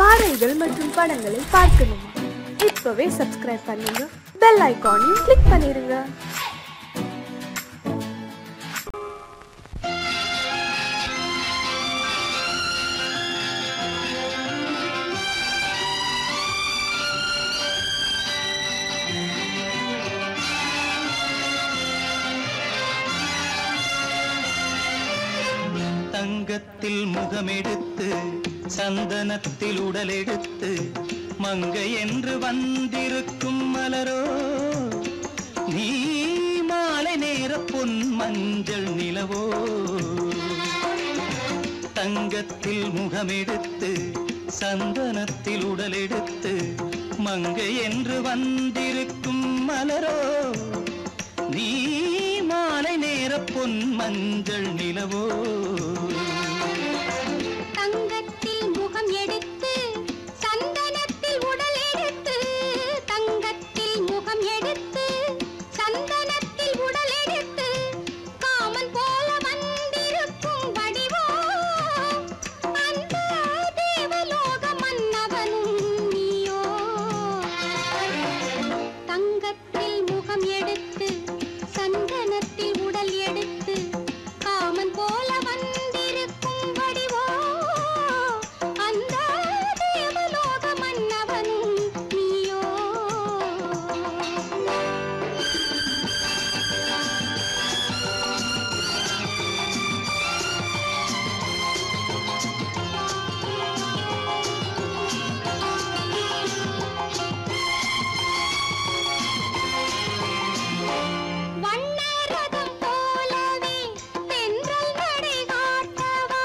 பாடல்கள் மற்றும் படங்களை பார்க்கணுமா? இப்பவே சப்ஸ்கிரைப் பண்ணுங்க, பெல் ஐகானையும் கிளிக் பண்ணிருங்க. தங்கத்தில் முகமெடுத்து சந்தனத்தில் உடலெடுத்து மங்கை என்று வந்திருக்கும் மலரோ, நீ மாலை நேர பொன் மஞ்சள் நிலவோ. தங்கத்தில் முகமெடுத்து சந்தனத்தில் உடலெடுத்து மங்கை என்று வந்திருக்கும் மலரோ, நீ மாலை நேர பொன் மஞ்சள் நிலவோ. தங்கத்தில் முகம் எடுத்து சந்தனத்தில் உடல் எடுத்து, தங்கத்தில் முகம் எடுத்து சந்தனத்தில் உடல் எடுத்து காமன் போல வந்திருக்கும் வடிவோ, அந்த தேவலோக மன்னவனும் நீயோ. தங்கத்தில் முகம் எடுத்து சந்தனத்தில் உடல் எடுத்து காமன் போல வந்திருக்கும் வடிவோ, அந்த தேவலோக மன்னவனும் நீயோ. வண்ணரதம் போலவே தென்றல் நடை காட்டவா,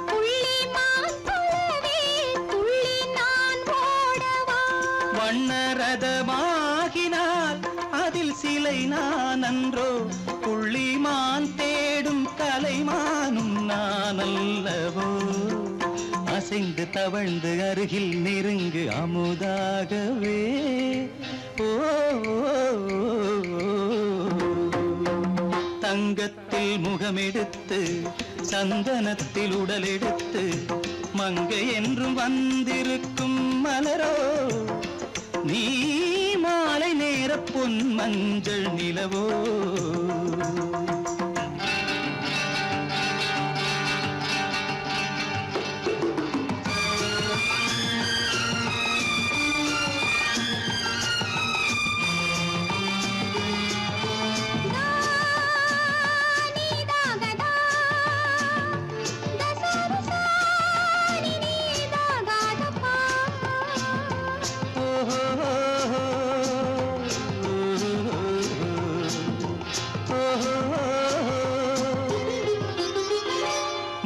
புள்ளிமான் போலவே துள்ளி நான் ஓடவா. வண்ணரதமாகினால் அதில் சிலை நான் அன்றோ, புள்ளிமான் தேடும் கலைமானும் நான் அல்லவோ. அசைந்து தவழ்ந்து அருகில் நெருங்கு அமுதாகவே. ஓ, தங்கத்தில் முகமெடுத்து சந்தனத்தில் உடலெடுத்து மங்கை என்றும் வந்திருக்கும் மலரோ, நீ மாலை நேர பொன் மஞ்சள் நிலவோ.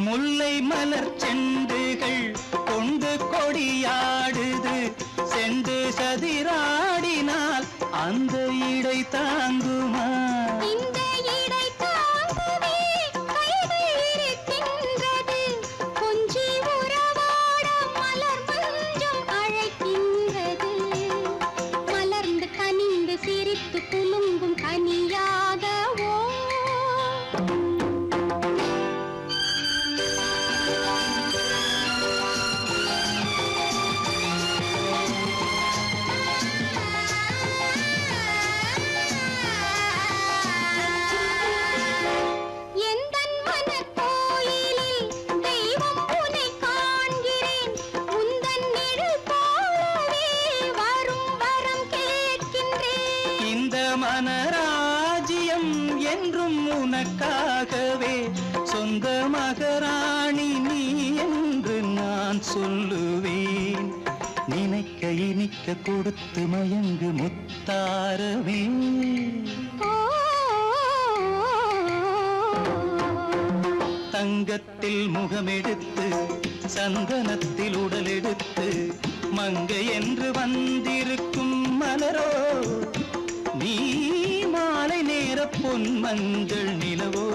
முல்லை மலர் செண்டுகள் கொண்டு கொடியாடுது, செண்டு சதிராடினால் அந்த இடை தாங்குமா? இந்த இடை தாங்கவே கைகள் இருக்கின்றது, கொஞ்சி உறவாட மலர் மஞ்சம் அழைக்கின்றது. மலர்ந்து கனிந்து சிரித்து குலுங்கும் கனியாகவோ. எந்தன் மனக்கோயிலில் தெய்வம் உன்னை காண்கிறேன், உந்தன் நிழல் போலவே வரும் வரம் கேட்கின்றேன். இந்த மனராஜ்யம் என்றும் உனக்காகவே, சொந்த மகராணி நீ என்று நான் சொல்லுவேன். நினைக்க இனிக்க கொடுத்து மயங்கு முத்தாரவே. தங்கத்தில் முகமெடுத்து சந்தனத்தில் உடலெடுத்து மங்கை என்று வந்திருக்கும் மலரோ, நீ மாலை நேர பொன் மஞ்சள் நிலவோ.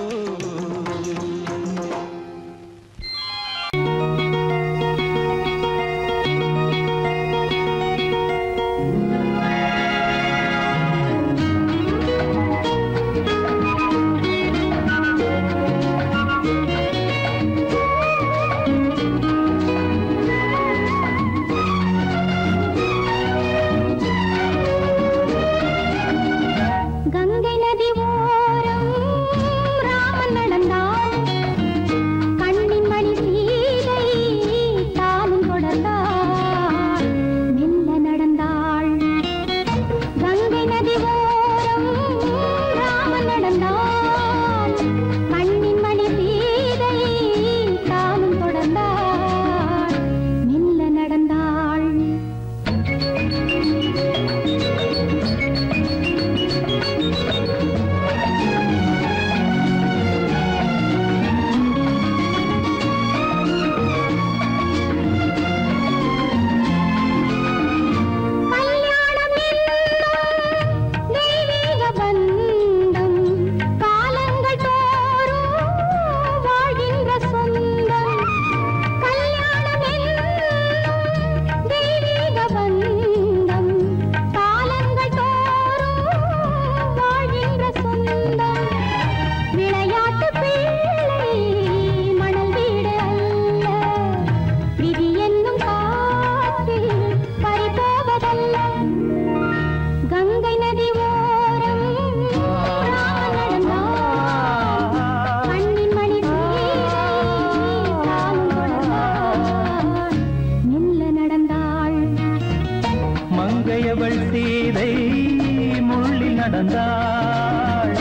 நடந்தாள்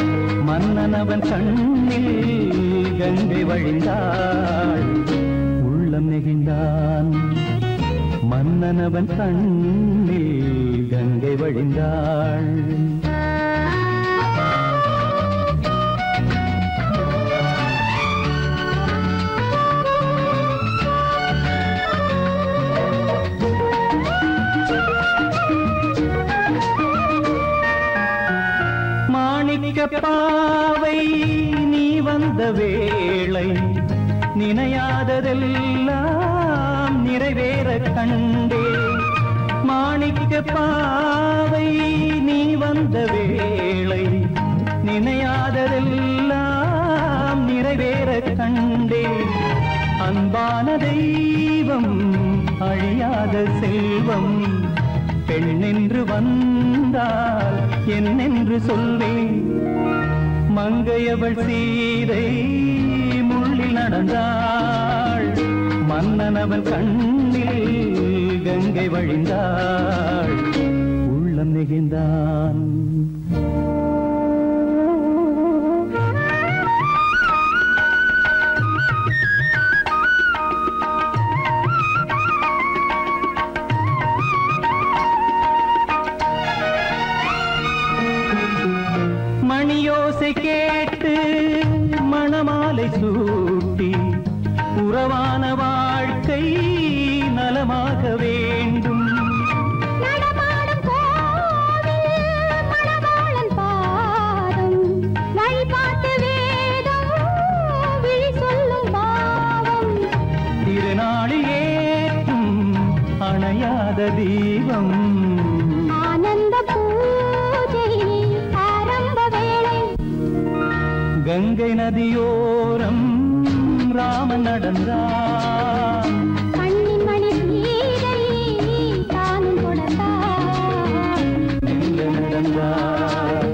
மன்னன் அவன் கண்ணில் கங்கை வழிந்தாள் உள்ளம் நெகிழ்ந்தான் மன்னன் அவன் கண்ணில் கங்கை வழிந்தாள் பாவை நீ வந்த வேளை நினையாததெல்லாம் நிறைவேற கண்டே மாணிக்க பாவை நீ வந்த வேளை நினையாததெல்லாம் நிறைவேற கண்டே அன்பான தெய்வம் அழியாத செல்வம் பெண்ணென்று வந்தால் என்னென்று சொல்வேன் மங்கையவள் சீதை முள்ளில் நடந்தாள் மன்னன் அவன் கண்ணில் கங்கை வழிந்தாள் உள்ளம் நெகிழ்ந்தான் மணியோசை கேட்டு மணமாலை சூட்டி உறவான வாழ்க்கை நலமாக வேண்டும் நடமாடும் கோவில் மணவாளன் பாதம் வழிபாட்டு வேதம் விழி சொல்லும் பாவம் திருநாளில் ஏற்றும் அணையாத தீபம் ஆனந்த பூஜை ஆரம்ப வேளை கங்கை நதியோரம் ராமன் நடந்தான் கண்ணின் மணி சீதை தானும் கொடுத்தான் எங்க நடந்தான்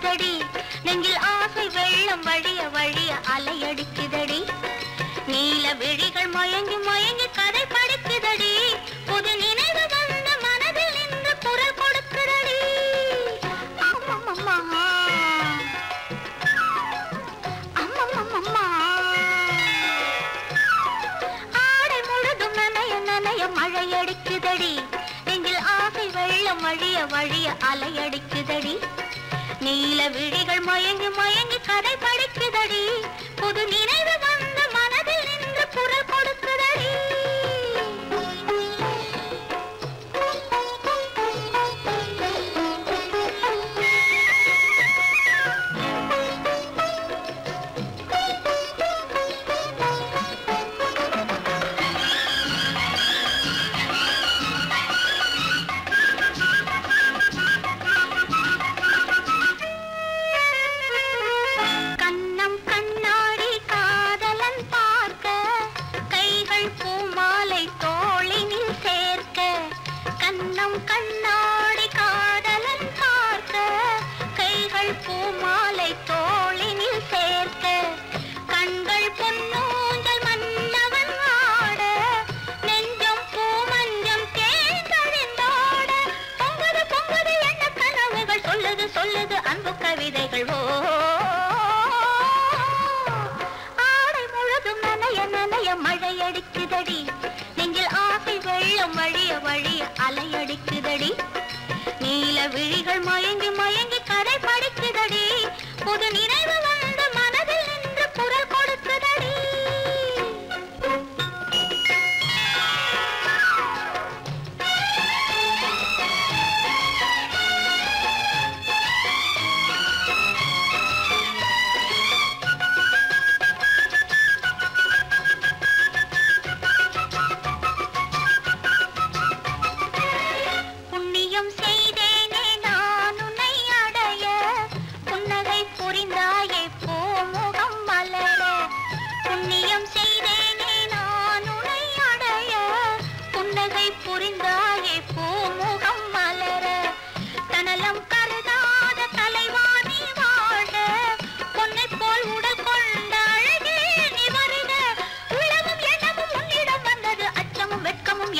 படுக்குதடி நெஞ்சில் ஆசை வெள்ளம் வழிய வழிய அலையடிக்குதடி நீல விழிகள் மயங்கி மயங்கி கதை படிக்குதடி புது நினைவு வந்த மனதில் நின்று குரல் கொடுக்குதடி அம்மம்மா அம்மம்மா ஆடை முழுதும் நனைய நனைய மழையடிக்குதடி நெஞ்சில் ஆசை வெள்ளம் வழிய வழிய அலையடிக்குதடி நீல விழிகள் மயங்கி மயங்கி கதை படிக்குதடி புது நினைவு வந்த மனதில் நின்று குரல் கொடுக்குதடி கண்ணாடி காதலன் பார்க்க கைகள் பூமாலை தோளினில் சேர்க்க கண்கள் பொன்னூஞ்சல் மன்னவன் ஆட நெஞ்சம் பூமஞ்சம் தேர்ந்தழிந்தோட பொங்குது பொங்குது என்ன கனவுகள் சொல்லுது சொல்லுது அன்பு கவிதைகள் ஓ ஆடை முழுதும் நனைய நனைய மழையடிக்குதடி நெஞ்சில் ஆசை வெள்ளம் வழிய வழிய அலையடிக்குதடி நீல விழிகள் மயங்கி மயங்கி கதை படிக்குதடி புது நினைவு வந்த மனதில் நின்று குரல் கொடுக்குதடி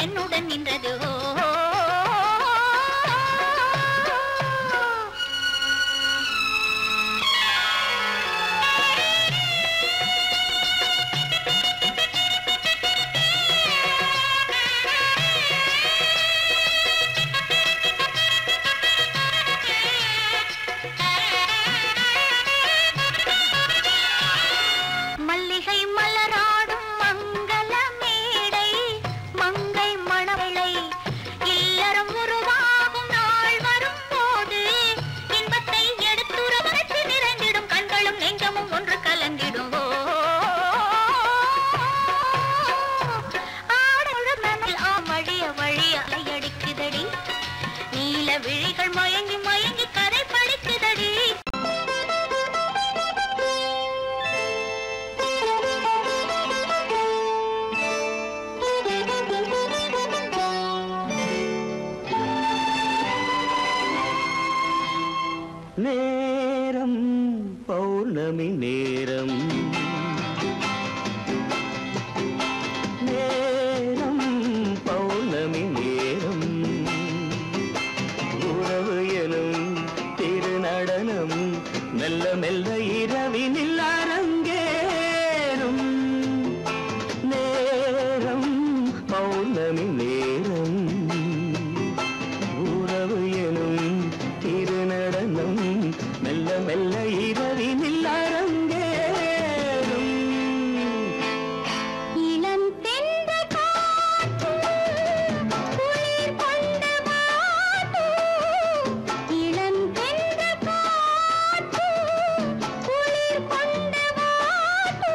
என்னுடன் நின்றது மல்லிகை மலராடும் மங்கள மேடை மங்கை மணவளை இல்லறம் உருவாகும் நாள் வரும் போது இன்பத்தை எடுத்துறவரத்து நிறைந்திடும் கண்களும் நெஞ்சமும் ஒன்று கலந்திடும் ஆடல் மணல் ஆமழிய வழி அலையடிக்குதடி நீல விழிகள் மயங்கி மயங்கி கரை படிக்குதடி நேரம் பௌர்ணமி நேரம் நேரம் பௌர்ணமி நேரம் உறவு எனும் திருநடனம் மெல்ல மெல்ல இரவினில் அரங்கேறும் நேரம் பௌர்ணமி நேரம் உறவு எனும் திருநடனம் மெல்ல மெல்ல இரவினில் அரங்கேறும் இளம் தென்ற காற்று குளிர் கொண்ட வாட்டு இளம் தென்ற காற்று குளிர் கொண்ட வாட்டு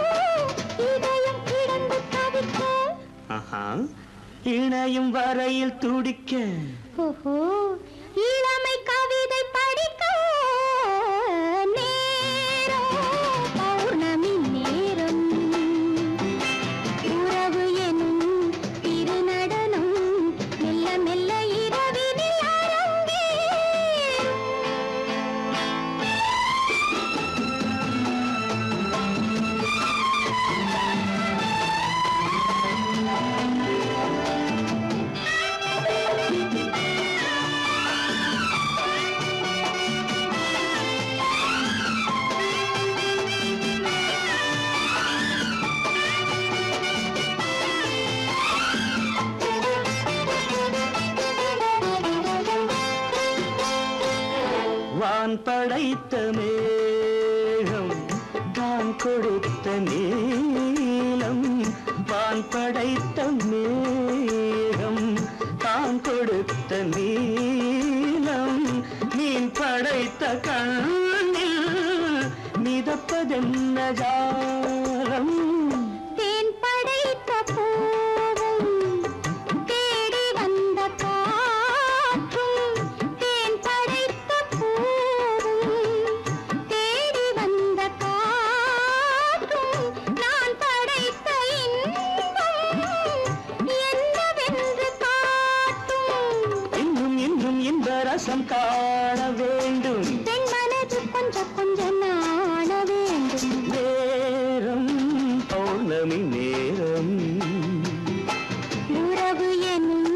இதயம் கிடந்து தவிக்க இணையும் வரையில் துடிக்க ஓஹோ இளமை கவிதை படிக்க நேரம் பௌர்ணமி நேரம் உறவு எனும் திருநடனம் மெல்ல மெல்ல இரவினில் அரங்கேறும் படைத்த மேகம் தான் கொடுத்த நீலம் வான் படைத்த மேகம் தான் கொடுத்த நீலம் மீன் படைத்த கண்ணில் மிதப்பதென்ன ஜாலம் தேன் படைத்த பூவும் தேடி வந்த காற்றும் தேன் படைத்த பூவும் தேடி வந்த காற்றும் நான் படைத்த இன்பம் என்னவென்று காட்டும் இன்னும் இன்னும் இந்த ரசம் காண வேண்டும் பெண் மனது கொஞ்சம் கொஞ்சம் நாண வேண்டும் நேரம் பௌர்ணமி நேரம் உறவு எனும்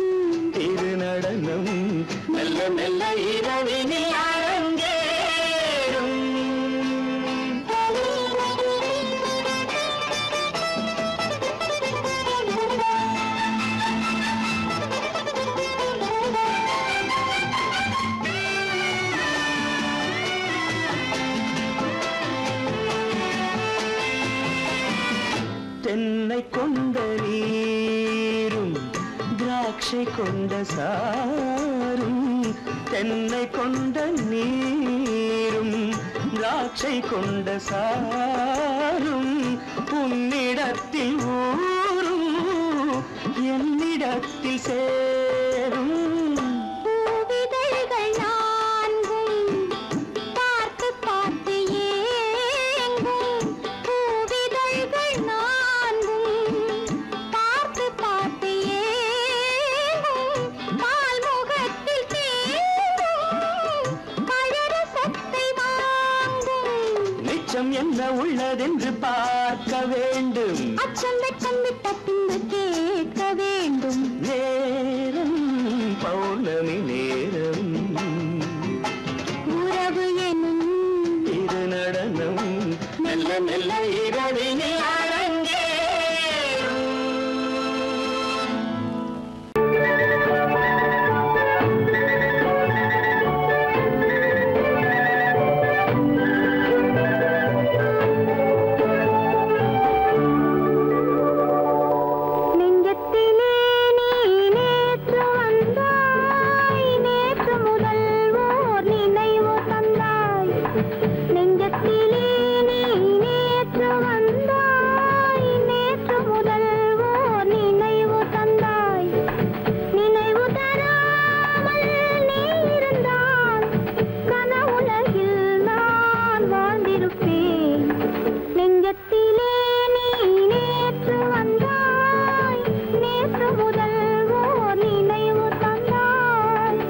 திருநடனம் மெல்ல மெல்ல இரவினில் அரங்கேறும் தென்னை கொண்ட நீரும் திராட்சை கொண்ட சாரும் தென்னை கொண்ட நீரும் திராட்சை கொண்ட சாரும் உன்னிடத்தில் ஊரும் என்னிடத்தில் சேரும் பூவிதழ்கள் நான்கும் பார்த்து பார்த்து ஏங்கும் பூவிதழ்கள் நான்கும் பார்த்து பார்த்து ஏங்கும் பால்முகத்தில் தேங்கும் பழரசத்தை வாங்கும் நிச்சம் என்ன உள்ளதென்று பார்க்க வேண்டும் அச்சம் வெச்சம் விட்ட பின்பு கேட்க வேண்டும் நேரம் பௌர்ணமி நேரம் உறவு எனும் திருநடனம் மெல்ல மெல்ல இரவினில் அரங்கேறும் நெஞ்சத்திலே நீ நேற்று வந்தாய் நேற்று முதல் ஓர் நினைவு தந்தாய் நெஞ்சத்திலே நீ நேற்று வந்தாய் நேற்று முதல் ஓர் நினைவு தந்தாய் நினைவு தராமல் நீ இருந்தால் கனவுலகில் நான் வாழ்ந்திருப்பேன் நெஞ்சத்திலே நீ நேற்று வந்தாய் நேற்று முதல் ஓர் நினைவு தந்தாய்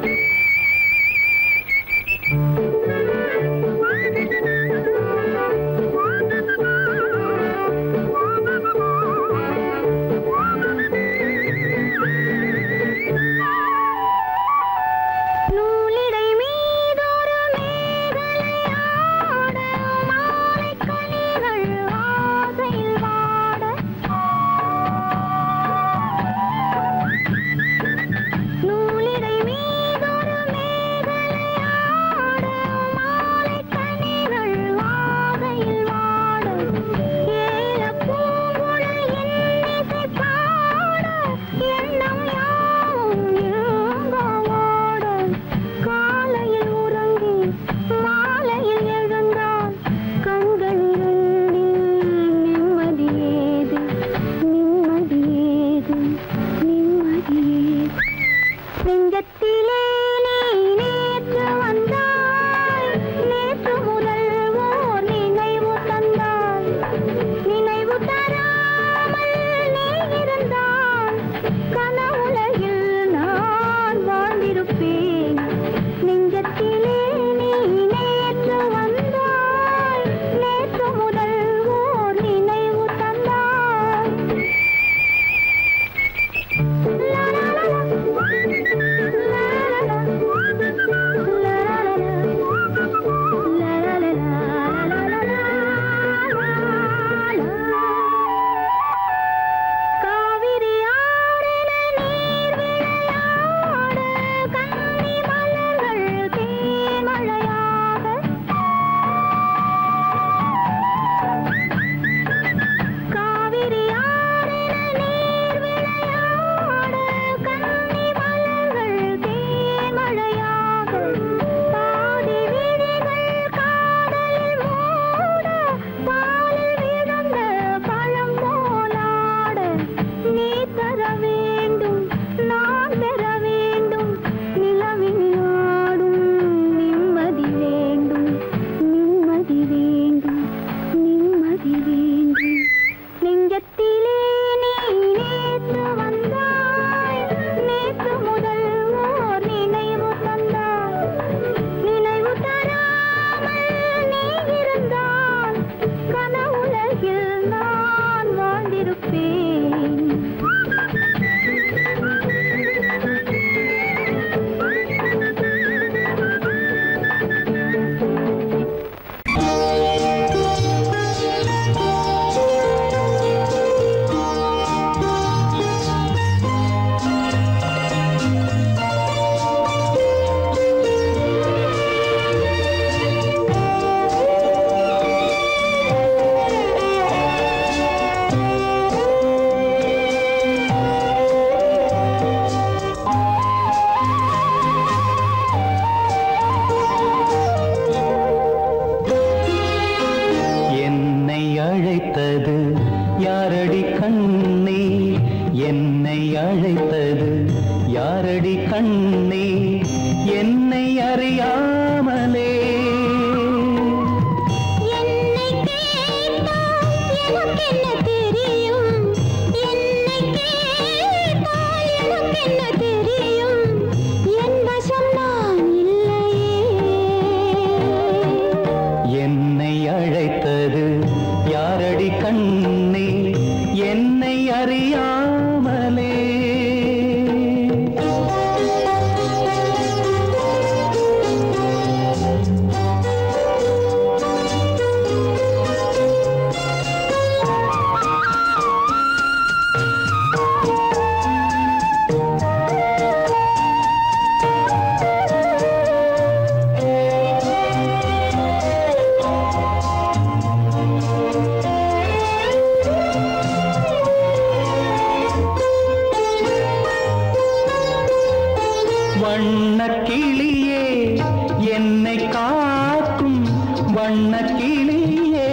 வண்ணக்கிளியே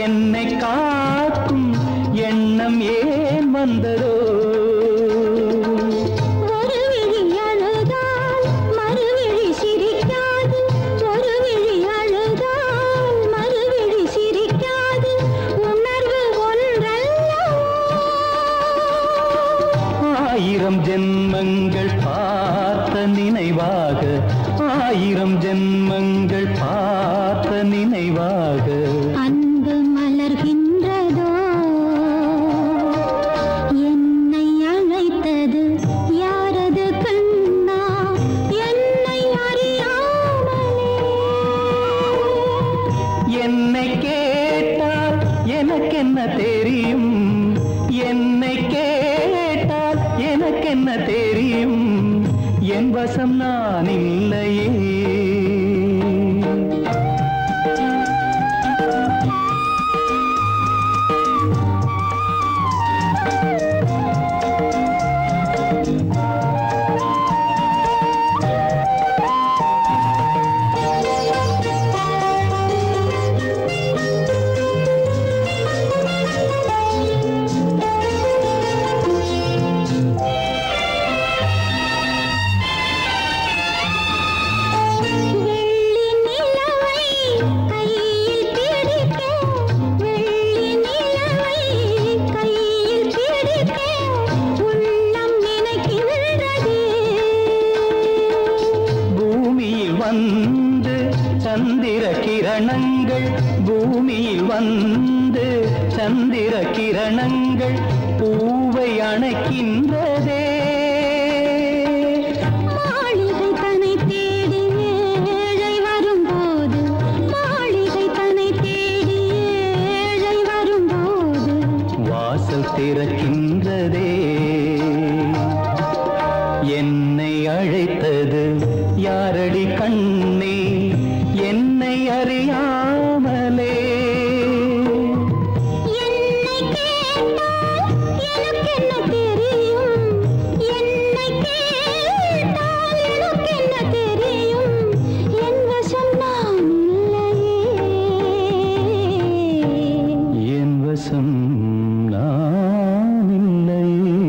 என்னை காக்கும் எண்ணம் ஏன் வந்ததோ ஆயிரம் ஜென்மங்கள் பார்த்த நினைவாக ஆயிரம் ஜென்மங்கள் பார்த்த நினைவாக அன்பு மலர்கின்றதோ என்னை அழைத்தது யாரது கண்ணா என்னை அறியாமலே என்னை கேட்டால் எனக்கென்ன தெரியும் என்னை கேட்டால் எனக்கென்ன தெரியும் என் வசம் நான் இல்லையே சந்திர கிரணங்கள் பூமியில் வந்து சந்திர கிரணங்கள் பூவை அணைக்கின்றதே மாளிகை தன்னை தேடி ஏழை வரும்போது மாளிகை தன்னை தேடி ஏழை வரும்போது வாசல் திறக்கின்றதே என்னை அழைத்தது யாரடி கண்ணே என்னை அறியாமலே என்னை கேட்டால் எனக்கென்ன தெரியும் என்னை கேட்டால் எனக்கென்ன தெரியும் என் வசம் நான் இல்லையே என் வசம் நான் இல்லையே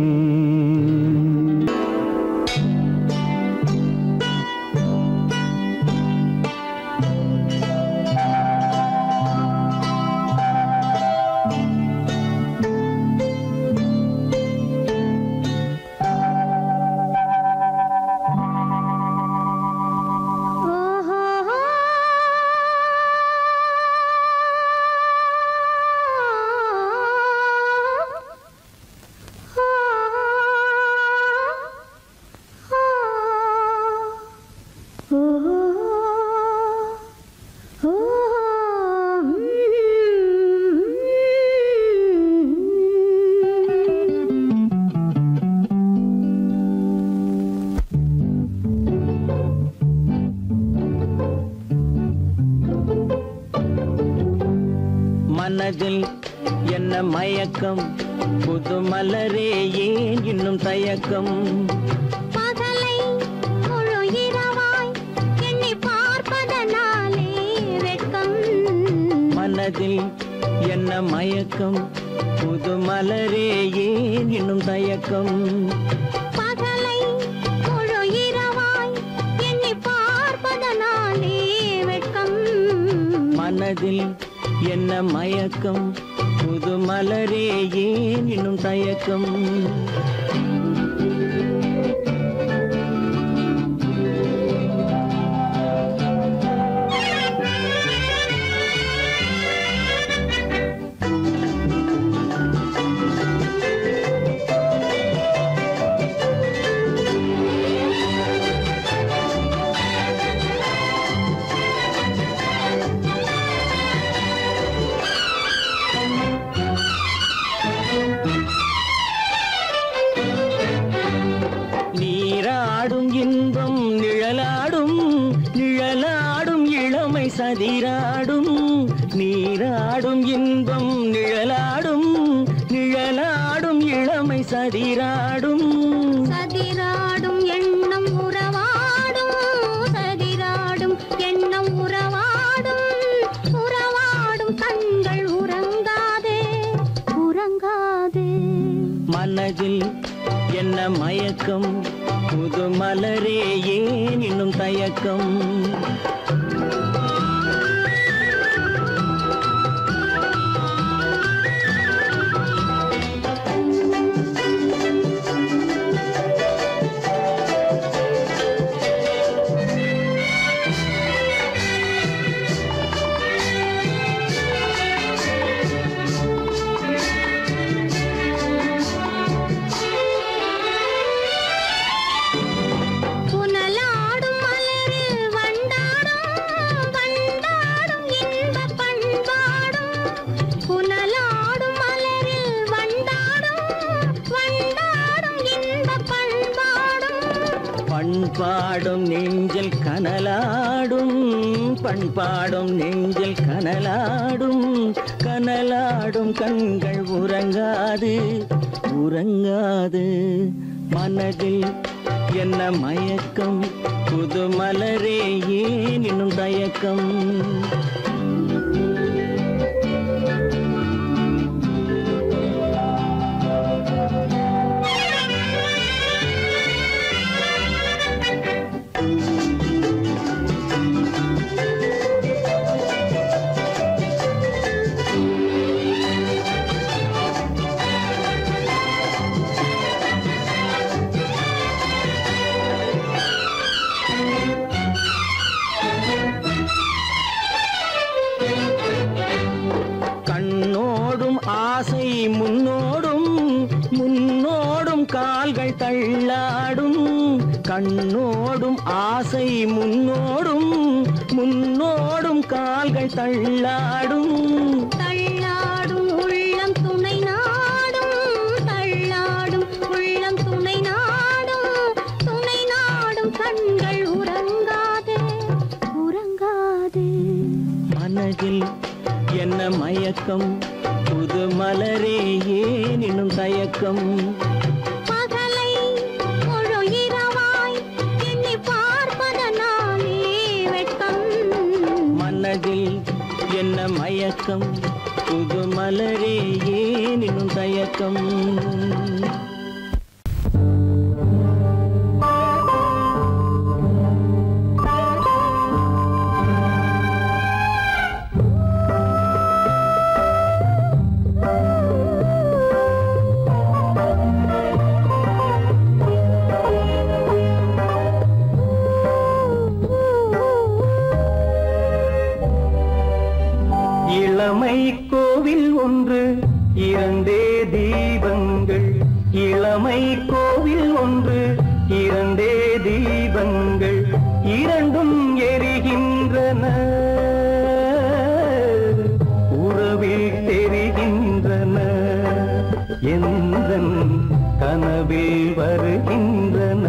மனதில் என்ன மயக்கம் புது மலரே ஏன் இன்னும் தயக்கம் பகலை முழு இரவாய் எண்ணி பார்ப்பதனாலே வெட்கம் மனதில் என்ன மயக்கம் புது மலரே ஏன் இன்னும் தயக்கம் பகலை முழு இரவாய் எண்ணி பார்ப்பதனாலே வெட்கம் மனதில் என்ன மயக்கம் புது மலரே ஏன் இன்னும் தயக்கம் நீராடும் இன்பம் நிழலாடும் நிழலாடும் இளமை சதிராடும் நீராடும் இன்பம் நிழலாடும் நிழலாடும் இளமை சதிராடும் சதிராடும் எண்ணம் உறவாடும் சதிராடும் எண்ணம் உறவாடும் என்ன மயக்கம் புது மலரே ஏன் இன்னும் தயக்கம் பண்பாடும் நெஞ்சில் கனலாடும் பண்பாடும் நெஞ்சில் கனலாடும் கனலாடும் கண்கள் உறங்காது உறங்காது மனதில் என்ன மயக்கம் புது மலரே ஏன் இன்னும் தயக்கம் ஆசை முன்னோடும் முன்னோடும் கால்கள் தள்ளாடும் கண்ணோடும் ஆசை முன்னோடும் முன்னோடும் கால்கள் தள்ளாடும் தள்ளாடும் உள்ளம் துணை நாடும் தள்ளாடும் உள்ளம் துணை நாடும் கண்கள் உறங்காதே உறங்காதே மனதில் என்ன மயக்கம் புது மலரே ஏன் இன்னும் தயக்கம் பகலை முழு இரவாய் எண்ணி பார்ப்பதனாலே வெட்கம் மனதில் என்ன மயக்கம் புது மலரே ஏன் இன்னும் தயக்கம் இளமை கோவில் ஒன்று இரண்டே தீபங்கள் இளமை கோவில் ஒன்று இரண்டே தீபங்கள் இரண்டும் எரிகின்றன உறவில் தெரிகின்றன எந்தன் கனவில் வருகின்றன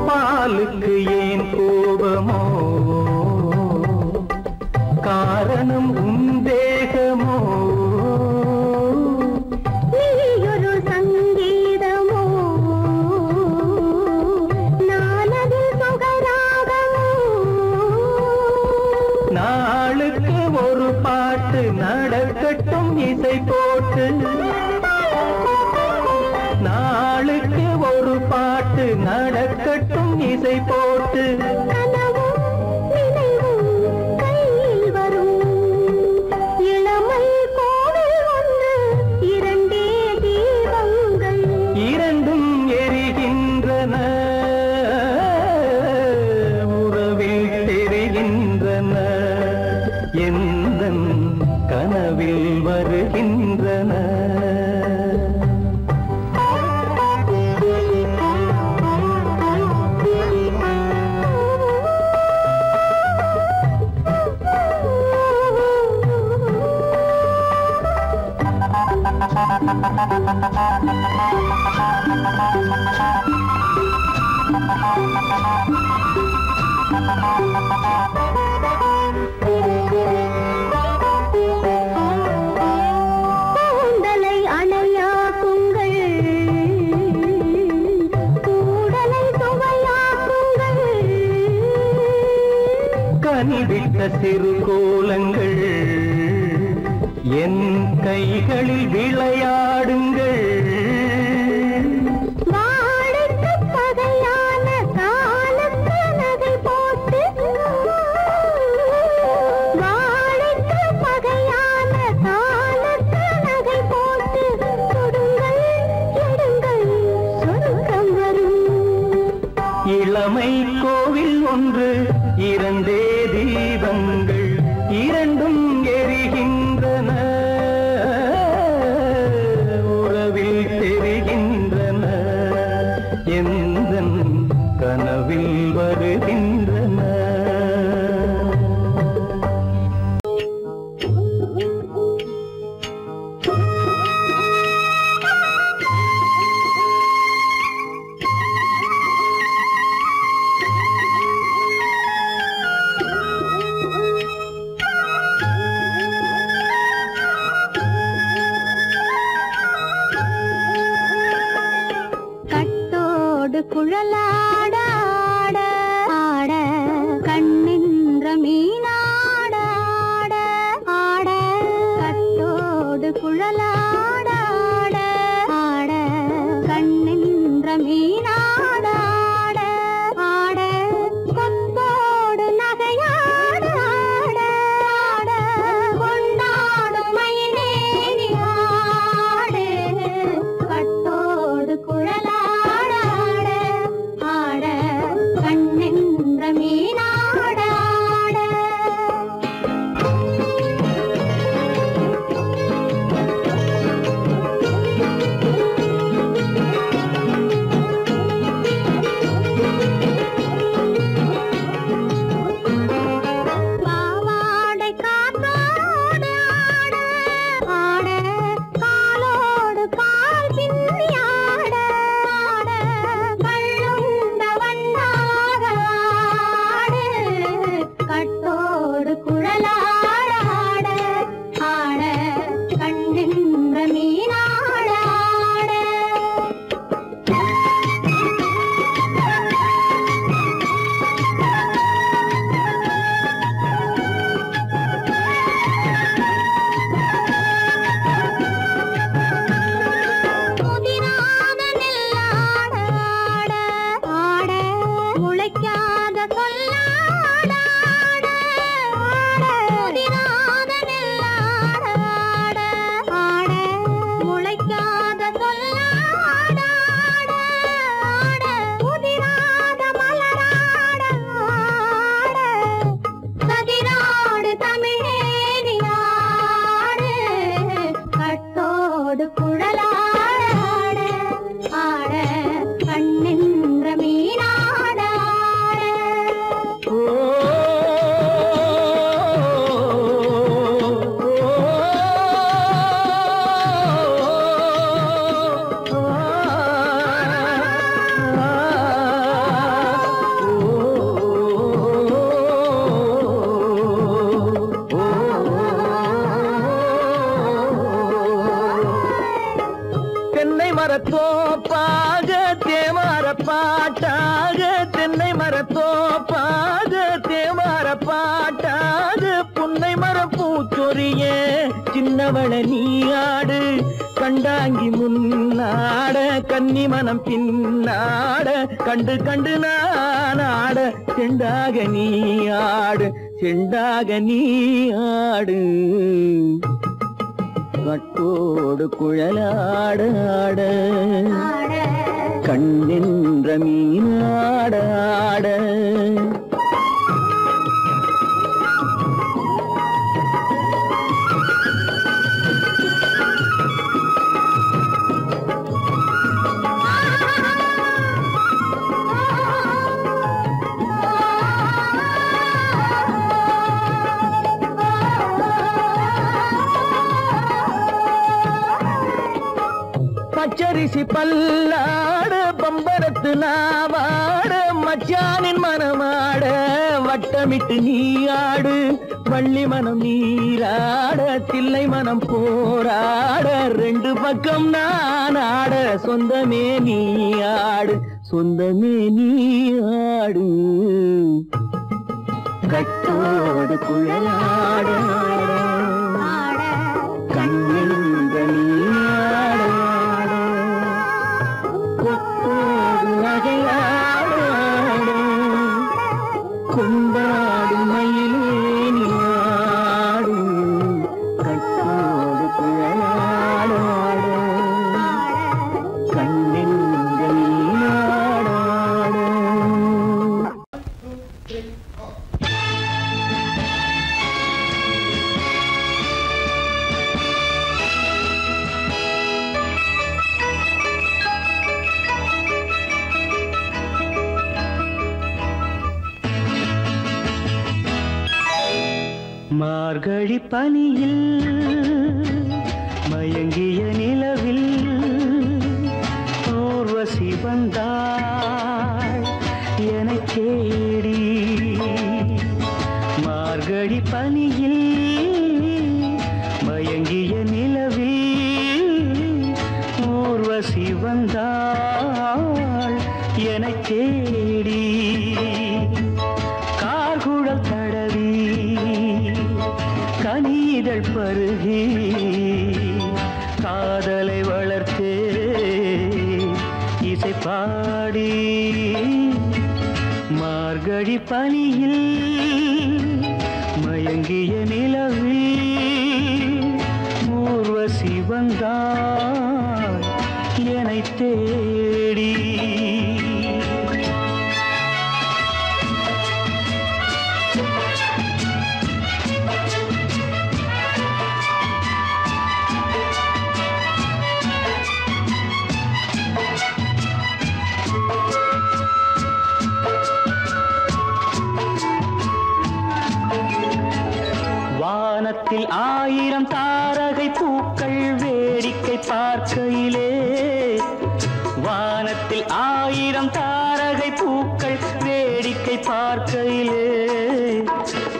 பாலுக்கு ஏன் கோபமோ காரணம் உந்தேகமோ நீயொரு சங்கீதமோ நானதில் சுகராகமோ நாளுக்கு ஒரு பாட்டு நடக்கட்டும் இசை போட்டு நாளுக்கு ஒரு பாட்டு நடக்கட்டும் இசை போட்டு கனவும் நினைவும் கையில் வரும் இளமை கோவில் ஒன்று இரண்டே தீபங்கள் இரண்டும் எரிகின்றன உறவில் தெரி கூந்தலை அணையாக்குங்கள், கூடலை சுவையாக்குங்கள், கனிவிட்ட சிறு கோலங்கள் என் கைகளில் விளையாடுங்கள். வாழைக்கு பகையான காலத்து நகை போட்டு, வாழைக்கு பகையான காலத்து நகை போட்டு கொடுங்கள், எடுங்கள், சொர்க்கம் வரும். இளமை கோவில் ஒன்று, இரண்டே தீபங்கள், இரண்டும் எரிகின்றன, உறவில் தெரிகின்றன, எந்தன் கனவில் வருகின்றன. கட்டோடு குழலாட ஆட ஆட, கண்ணின்ற மீனாட ஆட ஆட, கட்டோடு குழலாட ஆட ஆட, கண்ணின்ற மீனாட ஆட ஆட, கொத்தோடு நகையாட ஆட ஆட, கொண்டாடும் மயிலேறி ஆடு, கட்டோடு குழலாட ஆட ஆட, கண்ணின்ற மீனாட ஆட. பாவாடை காத்தோடு ஆட ஆட, காலோடு கால் பின்னி ஆட ஆட, கள்ளுண்ட வண்ணாக ஆடு, கட்டோடு குழலாட ஆட ஆட, கண்ணின்ற மீனாட ஆட. முதிராத நெல்லாட ஆட ஆட, முளைக்காத சொல்லாட ஆட ஆட, முதிராத நெல்லாட ஆட ஆட, முளைக்காத சொல்லாட ஆட ஆட, முதிராத மலராட ஆட, சதிராடு தமிழேறி ஆடு, கட்டோடு குழலாட ஆட ஆட, கண்ணின்ற மீனாட ஆட. தென்னை மரத்தோப்பாக தேமார பாட்டாக, தென்னை மரத்தோப்பாக தேமார பாட்டாக, புன்னை மரம் பூச்சொரிய சின்னவள நீயாடு, கண்டாங்கி முன்னாட கன்னி மனம் பின்னாட, கண்டு கண்டு நானாட, செண்டாக நீயாடு, செண்டாக நீயாடு, கட்டோடு குழலாட ஆட, கண்ணின்ற மீனாட ஆட. பச்சரிசி பல்லாடு பம்பரத்து நாவாட மச்சானின் மனமாட வட்டமிட்டு நீயாடு வள்ளி மனம் நீராட தில்லை மனம் போராட ரெண்டு பக்கம் நான் ஆட சொந்தமே நீயாடு சொந்தமே நீயாடு கட்டோடு குழலாட கண்ணிந்த நீயாட கொத்தோடு நகையாட கொண்டாடு மயிலே நீயாடு கட்டோடு குழலாட கண்ணிந்த நீயாட மார்கழி பனியில் மயங்கிய நிலவில் ஊர்வசி வந்தாள் எனக் தேடி மார்கழி பனியில் மயங்கிய நிலவில் ஊர்வசி வந்தாள் எனக் தேடி கார்குழல் தடவி கனிதழ் பருகி காதலை வளர்த்தே இசை பாடி மார்கழி பனியில் மயங்கிய நிலவில் ஊர்வசி வந்தாள் என்னைத் தேடி வானத்தில் 1000 தாரகை பூக்கள் வேடிக்கை பார்க்கையிலே வானத்தில் 1000 தாரகை பூக்கள் வேடிக்கை பார்க்கையிலே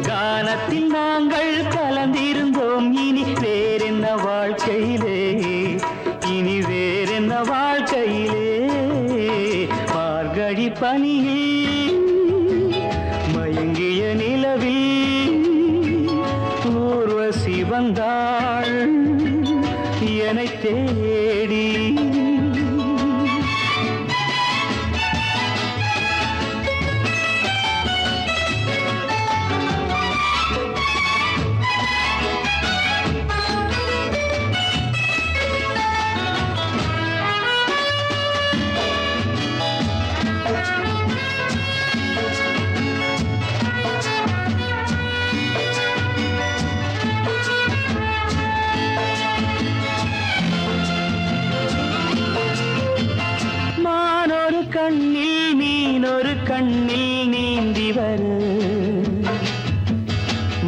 கானத்தில் நாங்கள் கலந்திருந்தோம் இனி வேறென்ன வாழ்க்கையிலே இனி வேறென்ன வாழ்க்கையிலே மார்கழி பனியில் மயங்கிய நிலவில் ஊர்வசி வந்தாள் என்னைத் தேடி கண்ணில் மீனொரு கண்ணில் நீந்தி வரு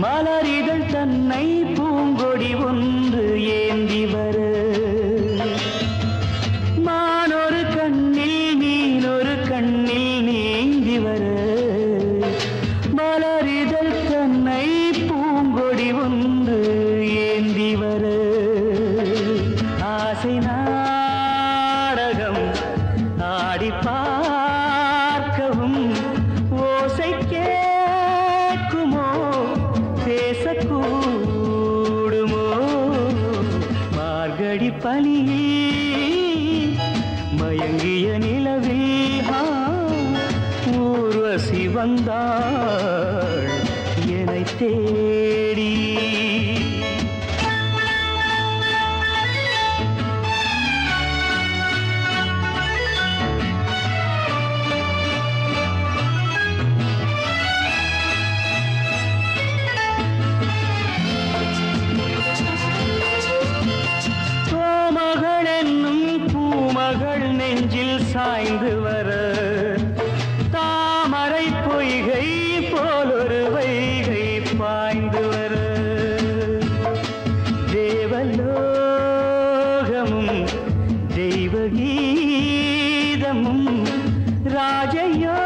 மலரிதழ் தன்னை பூங்கொடி ஒன்று ஏந்தி வரு மானொரு கண்ணில் மீனொரு கண்ணில் நீந்தி வரு மலரிதழ் தன்னை பூங்கொடி ஒன்று ஏந்தி வரு ஆசை நாடகம் ஆடி பார்க்கவும் ஓசை கேட்குமோ பேசக்கூடுமோ மார்கழி பனியில் மயங்கிய நிலவில் ஊர்வசி வந்தாள் என்னைத் தேடி நெஞ்சில் சாய்ந்து வர தாமரை பொய்கை போலொரு வைகை பாய்ந்து வர தேவலோகமும் தெய்வகீ சங்கீதமும் ராஜயோகமும்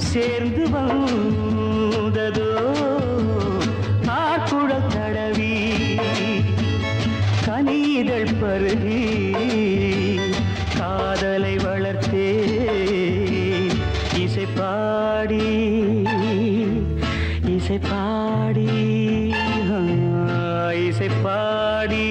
சேர்ந்து வந்ததோ ஆக்குழல் தடவி கனிதழ் பருகி காதலை வளர்த்தே இசை பாடி இசை பாடி இசை பாடி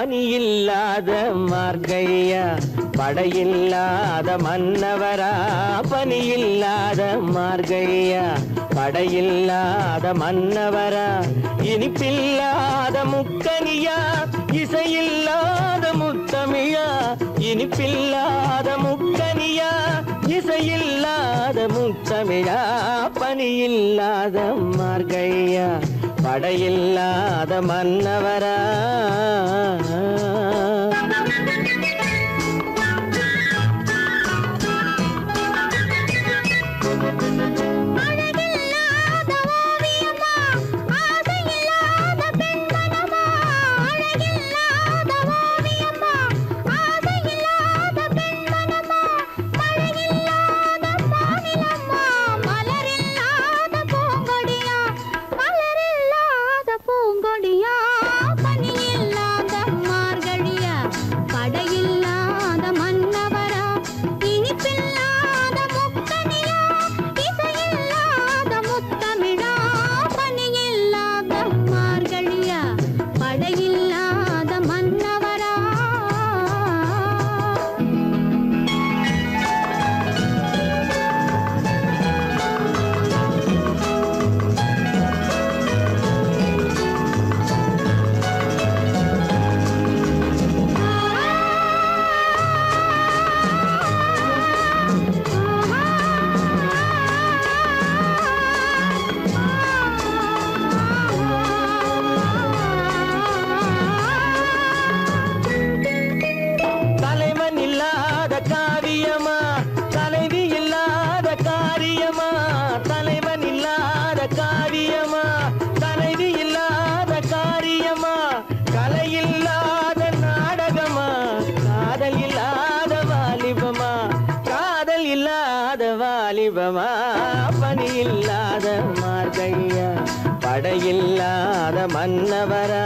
பனியில்லாத மார்கழியா படையில்லாத மன்னவரா பனியில்லாத மார்கழியா படையில்லாத மன்னவரா இனிப்பில்லாத முக்கனியா இசையில்லாத முத்தமிழா இனிப்பில்லாத முக்கனியா இசையில்லாத முத்தமிழா பனியில்லாத மார்கழியா படையில்லாத மன்னவரா பனியில்லாத மார்கழியா படையில்லாத மன்னவரா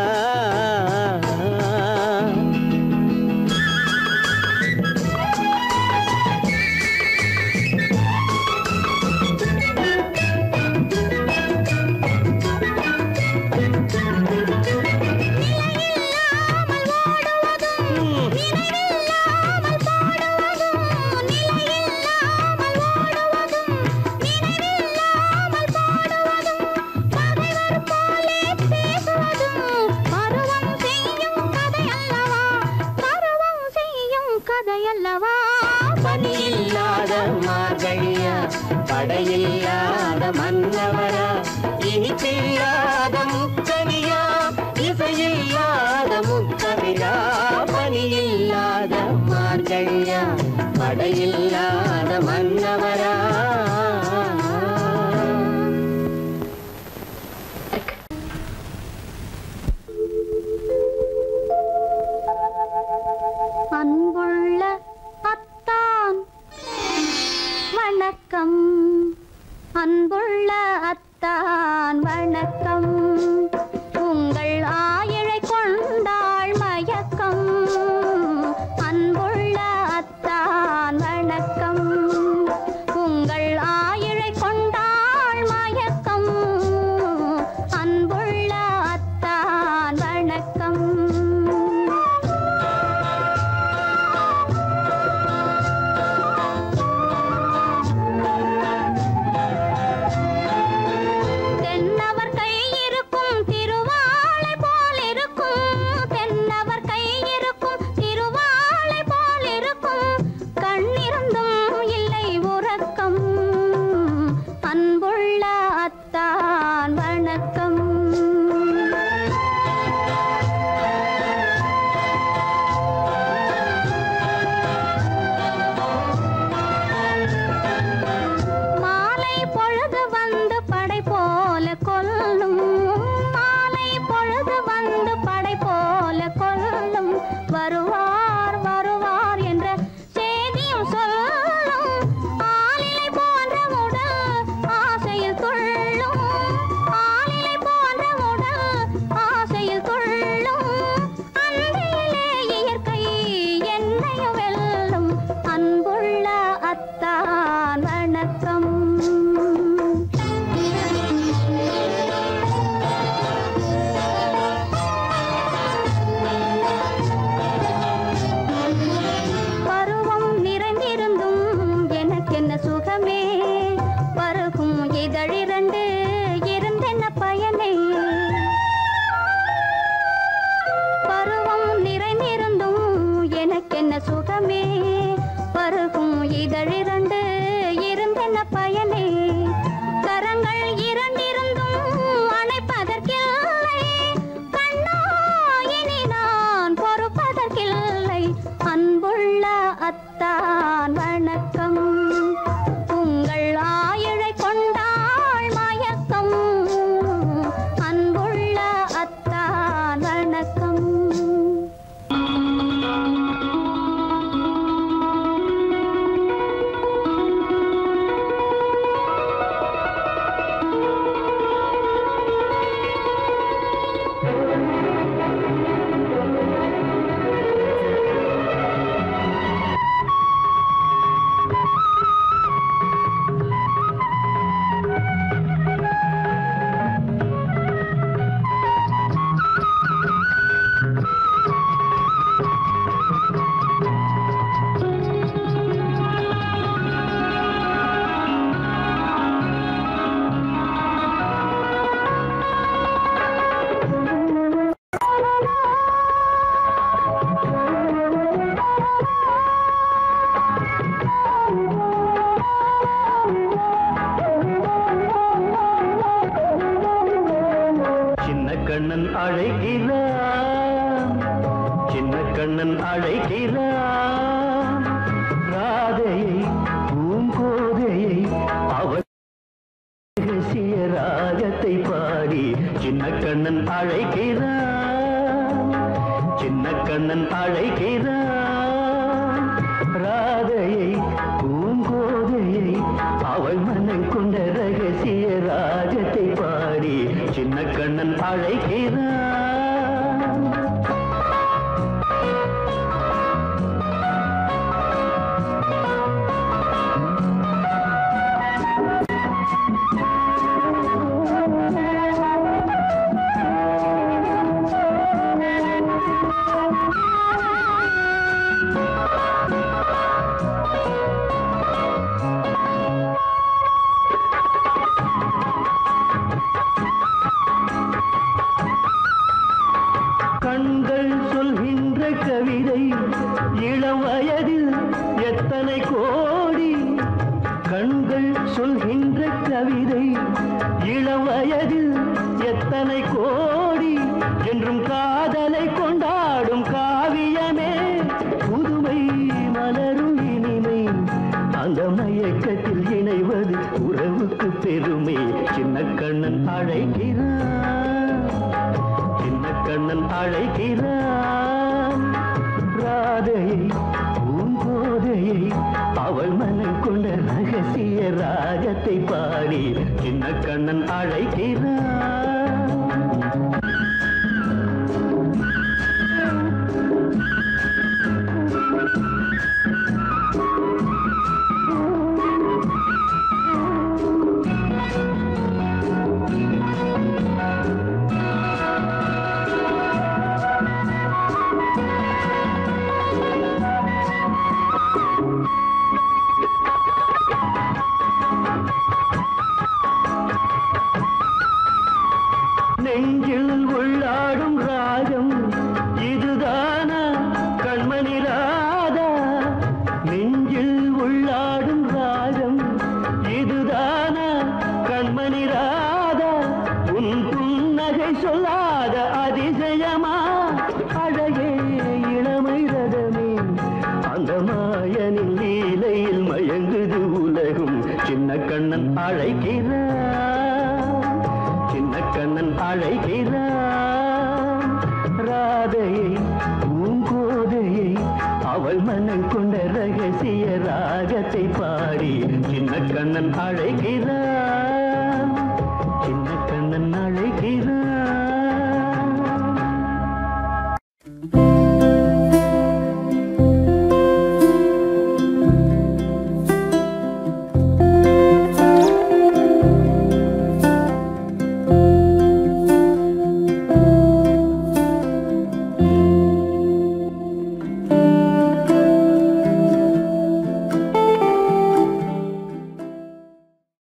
பனியில்லாத மார்கழியா படையில்லாத மன்னவரா இனிப்பில்லாத முக்கனியா இசையில்லாத முத்தமிழா பனியில்லாத மார்கழியா படையில்லாத மன்னவரா அன்புள்ள அத்தான் வணக்கம் அன்புள்ள அத்தான் வணக்கம் உங்கள் ஆயிழை கொண்டாள் மயக்கம் அன்புள்ள அத்தான் வணக்கம் அழைக்கிறான் ராதையை பூங்கோதையை அவள் ரகசிய ராகத்தை பாடி சின்ன கண்ணன் அழைக்கிறான் சின்ன கண்ணன் அழைக்கிறான் ராதையை பூங்கோதையை அவள் மனம் கொண்ட ரகசிய ராகத்தை பாடி சின்ன கண்ணன் அழைக்கிறான் கண்கள் சொல்கின்ற கவிதை இளம் வயதில் எத்தனை கோடி கண்கள் சொல்கின்ற கவிதை இளம் வயதில் எத்தனை கோடி என்றும் காதலை கொண்டாடும் காவியமே புதுமை மலரும் இனிமை அந்த மயக்கத்தில் இணைவது உறவுக்கு பெருமை சின்ன கண்ணன் அழைக்கிறான் சின்ன கண்ணன் அழைக்கிறான் ராதையை பூங்கோதையை அவள் மனம் கொண்ட ரகசிய ராகத்தை பாடி சின்ன கண்ணன் அழைக்கிறான் நெஞ்சில் உள்ளாடும் ராகம் இதுதானா கண்மணி ராதா நெஞ்சில் உள்ளாடும் ராகம் இதுதானா கண்மணி ராதா உன் புன்னகை சொல்லாத அதிசயமா அழகே இளமை ரதமே அந்த மாயனின் லீலையில் மயங்குது உலகும் சின்ன கண்ணன் அழைக்கிறான் சின்ன கண்ணன் அழைக்கிறான் ராதையை பூங்கோதையை அவள் மனம் கொண்ட ரகசிய ராகத்தை பாடி சின்ன கண்ணன் அழைக்கிறான் சின்ன கண்ணன் அழைக்கிறான்